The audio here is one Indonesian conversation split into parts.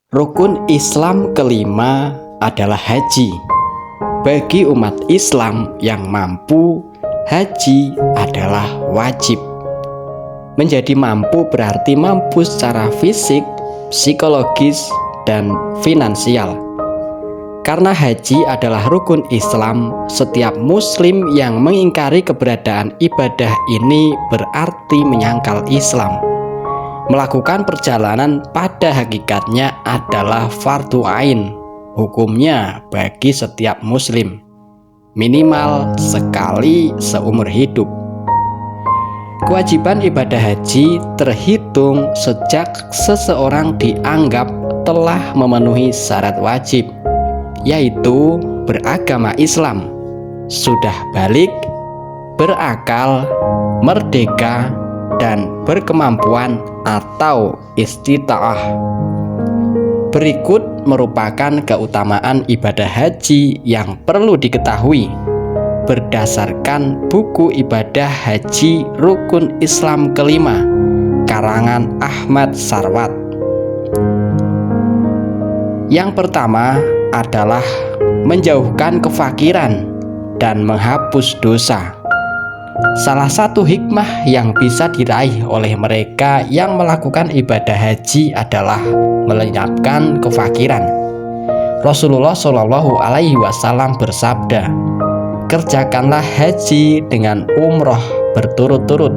Rukun Islam kelima adalah haji. Bagi umat Islam yang mampu, haji adalah wajib. Menjadi mampu berarti mampu secara fisik, psikologis, dan finansial. Karena haji adalah rukun Islam, setiap muslim yang mengingkari keberadaan ibadah ini berarti menyangkal Islam. Melakukan perjalanan pada hakikatnya adalah fardu ain, hukumnya bagi setiap muslim, minimal sekali seumur hidup. Kewajiban ibadah haji terhitung sejak seseorang dianggap telah memenuhi syarat wajib, yaitu beragama Islam, sudah balik, berakal, merdeka, dan berkemampuan atau istita'ah. Berikut merupakan keutamaan ibadah haji yang perlu diketahui berdasarkan buku ibadah haji Rukun Islam kelima karangan Ahmad Sarwat. Yang pertama adalah menjauhkan kefakiran dan menghapus dosa. Salah satu hikmah yang bisa diraih oleh mereka yang melakukan ibadah haji adalah melenyapkan kefakiran. Rasulullah Shallallahu Alaihi Wasallam bersabda, "Kerjakanlah haji dengan umroh berturut-turut,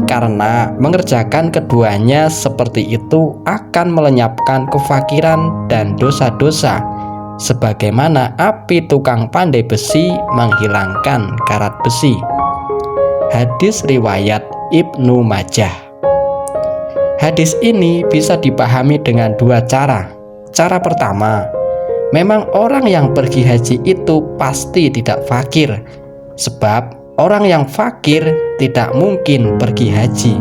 karena mengerjakan keduanya seperti itu akan melenyapkan kefakiran dan dosa-dosa, sebagaimana api tukang pandai besi menghilangkan karat besi." Hadis riwayat Ibnu Majah. Hadis ini bisa dipahami dengan dua cara. Cara pertama, memang orang yang pergi haji itu pasti tidak fakir, sebab orang yang fakir tidak mungkin pergi haji.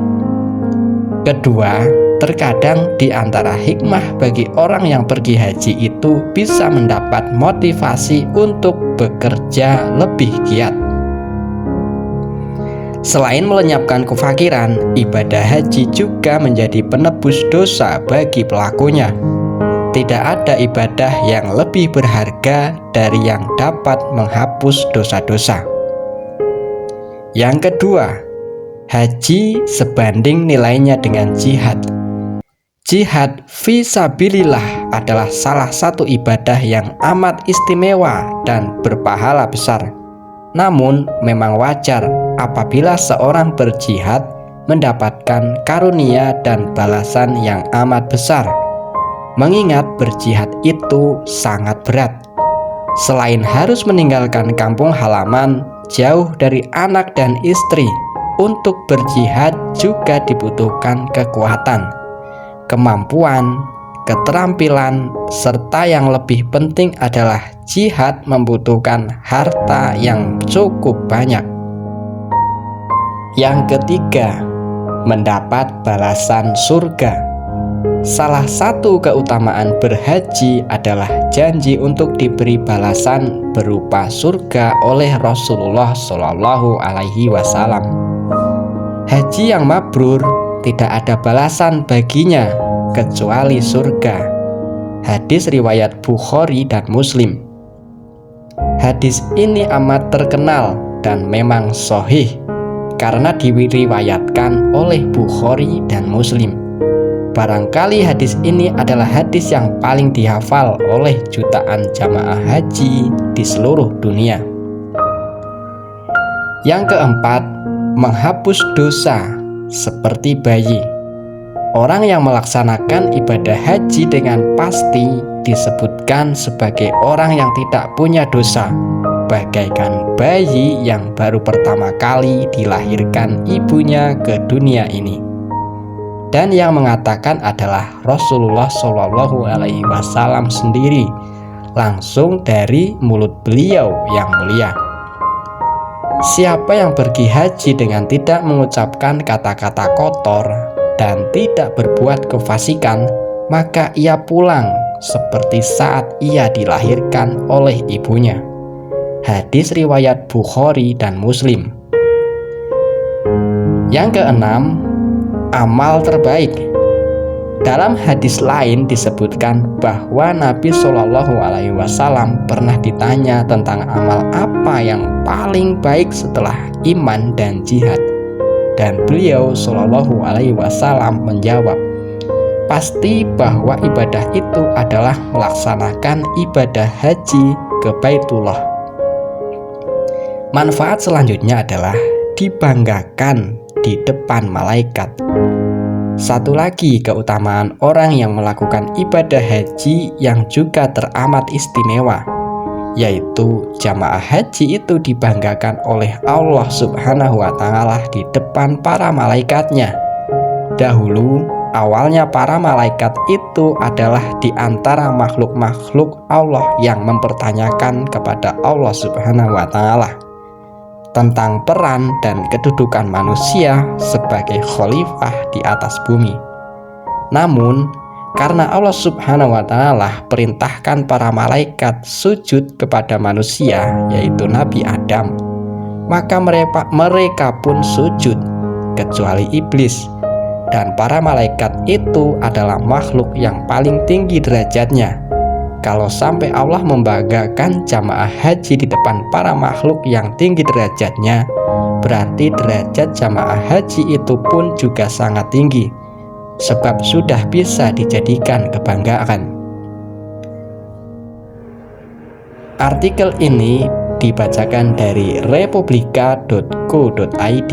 Kedua, terkadang di antara hikmah bagi orang yang pergi haji itu bisa mendapat motivasi untuk bekerja lebih giat. Selain melenyapkan kefakiran, ibadah haji juga menjadi penebus dosa bagi pelakunya. Tidak ada ibadah yang lebih berharga dari yang dapat menghapus dosa-dosa. Yang kedua, haji sebanding nilainya dengan jihad. Jihad fisabilillah adalah salah satu ibadah yang amat istimewa dan berpahala besar. Namun memang wajar apabila seorang berjihad mendapatkan karunia dan balasan yang amat besar. Mengingat berjihad itu sangat berat. Selain harus meninggalkan kampung halaman, jauh dari anak dan istri, untuk berjihad juga dibutuhkan kekuatan, kemampuan, keterampilan, serta yang lebih penting adalah jihad membutuhkan harta yang cukup banyak. Yang ketiga, mendapat balasan surga. Salah satu keutamaan berhaji adalah janji untuk diberi balasan berupa surga oleh Rasulullah Shallallahu Alaihi Wasallam. Haji yang mabrur tidak ada balasan baginya kecuali surga. Hadis riwayat Bukhari dan Muslim. Hadis ini amat terkenal dan memang sahih karena diriwayatkan oleh Bukhari dan Muslim. Barangkali hadis ini adalah hadis yang paling dihafal oleh jutaan jamaah haji di seluruh dunia. Yang keempat, menghapus dosa seperti bayi. Orang yang melaksanakan ibadah haji dengan pasti disebutkan sebagai orang yang tidak punya dosa, bagaikan bayi yang baru pertama kali dilahirkan ibunya ke dunia ini. Dan yang mengatakan adalah Rasulullah Shallallahu Alaihi Wasallam sendiri, langsung dari mulut beliau yang mulia. Siapa yang pergi haji dengan tidak mengucapkan kata-kata kotor dan tidak berbuat kefasikan, maka ia pulang seperti saat ia dilahirkan oleh ibunya. Hadis riwayat Bukhari dan Muslim. Yang keenam, amal terbaik. Dalam hadis lain disebutkan bahwa Nabi Shallallahu Alaihi Wasallam pernah ditanya tentang amal apa yang paling baik setelah iman dan jihad, dan beliau Shallallahu Alaihi Wasallam menjawab, pasti bahwa ibadah itu adalah melaksanakan ibadah haji ke Baitullah. Manfaat selanjutnya adalah dibanggakan di depan malaikat. Satu lagi keutamaan orang yang melakukan ibadah haji yang juga teramat istimewa, yaitu jamaah haji itu dibanggakan oleh Allah Subhanahu wa Ta'ala di depan para malaikatnya. Dahulu, awalnya para malaikat itu adalah di antara makhluk-makhluk Allah yang mempertanyakan kepada Allah Subhanahu wa Ta'ala tentang peran dan kedudukan manusia sebagai khalifah di atas bumi. Namun, karena Allah Subhanahu wa Ta'ala perintahkan para malaikat sujud kepada manusia, yaitu Nabi Adam, maka mereka pun sujud, kecuali iblis. Dan para malaikat itu adalah makhluk yang paling tinggi derajatnya. Kalau sampai Allah membanggakan jamaah haji di depan para makhluk yang tinggi derajatnya, berarti derajat jamaah haji itu pun juga sangat tinggi, sebab sudah bisa dijadikan kebanggaan. Artikel ini dibacakan dari republika.co.id.